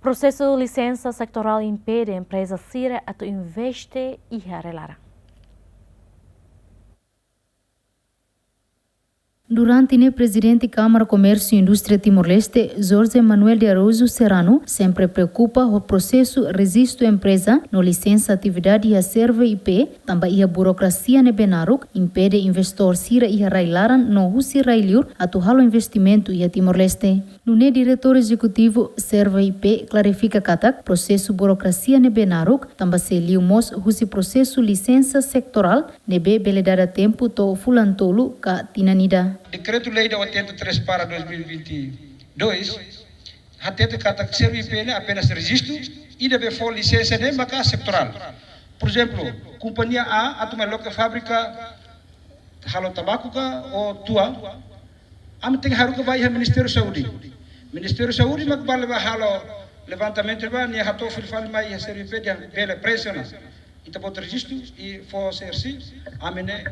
Processo licença sectoral impede a empresa Sira a investir e arrelar. Durante o presidente da Câmara Comércio e Indústria Timor-Leste, Jorge Manuel de Araújo Serrano, sempre preocupa o processo resiste a empresa no licença atividade e a serve IP, também a burocracia ne Benaruk, impede investor Sira e a Railaran no Husi Railiur a o investimento e a Timor-Leste. No diretor executivo serve IP clarifica katak processo burocracia ne Benaruk, também se liu mos Husi processo licença sectoral nebe beledada tempo to fulantolo ka tinanida. Decreto-Lei da 83 para 2022, hatete kata CRIP apenas registro e deve for licença de marca sectoral. Por exemplo, companhia A atuma loca fábrica halo tabaco ou tua, am tem haruka vai ao Ministério da Saúde. Ministério da Saúde mak bale halo levantamento ba ni hato filfal mai CRP de bela pressiona. Ita bot registro e for CRC amene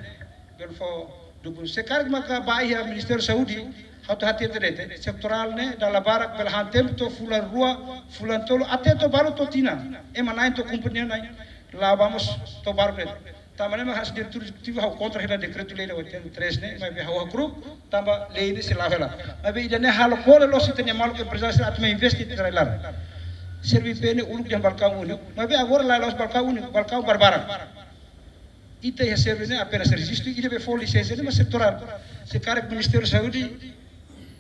bel for se carga maka baia ao Ministério da Saúde, hatu hati terete sectoral ne da labarak belhan tempo to fulan rua, fulan tolo até to baro to tina. Emanai to companhia nai. Lá vamos to baro pre. Tamane ma has diretor executivo hau contra hela decreto-lei da 83 ne, mas be hau grupo tamba lei ne se lavela. Mas be ida ne halo kole lo se tenha mal que empresa atma investi trailar. Servi pene uluk jam balcão único. Mas be agora lá los balcão único, balcão barbara. Ita recebe apenas registro e deve for licença mas sectoral. Se cara o Ministério da Saúde,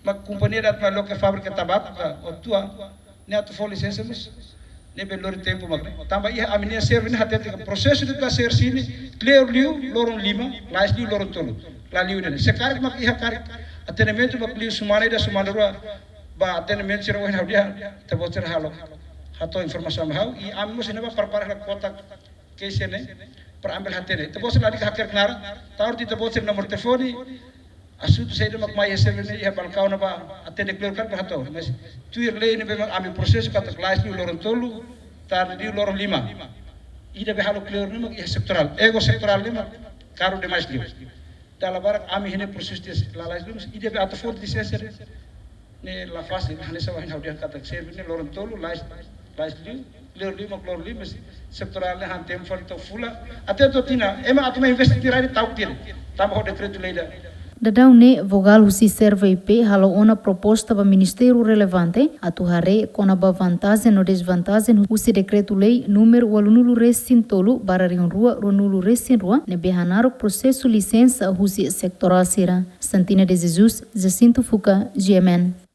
uma companhia da uma local fábrica tabaco, ou tua, né tu for licença mas ne belor tempo magre. Também a minha serve ne até o processo de da ser sini clear liu loron lima, lais liu loron tolo. La liu ne. Se cara mak iha cara atendimento mak liu sumane da sumane rua ba atendimento sira wen dia te boter halo. Hato informasi hau e amos ne ba preparar la kota case ne para ambil hati ni. Tebos lagi hacker kenara, tahu di tebos nomor telefoni, asu tu saya demak mai hasil ni ya balkau napa atende clear kan berhato. Mas tuir lei ni memang ambil proses kata kelas ni lorong tolu, tar di lorong lima. Ida behalo clear ni mak ya sektoral, ego sektoral ni mak karu de mais liu. Dalam barak ami hene proses di lalai liu, ida be atau di sesir ni la fase hane sawahin hau dia kata serve ni lorong tolu, lais liu. Lor lima sektoral han tempo to fula até to tina ema atuma investir aí tau tira tamo decreto lei da Dadau ne vogal husi serve IP halo ona proposta ba ministério relevante atuhare kona ba vantagem no desvantagem husi decreto lei número 893 bara rion rua ronulu resin rua ne behanaro processo licença husi sectoral sira Santina de Jesus Jacinto Fuca GMN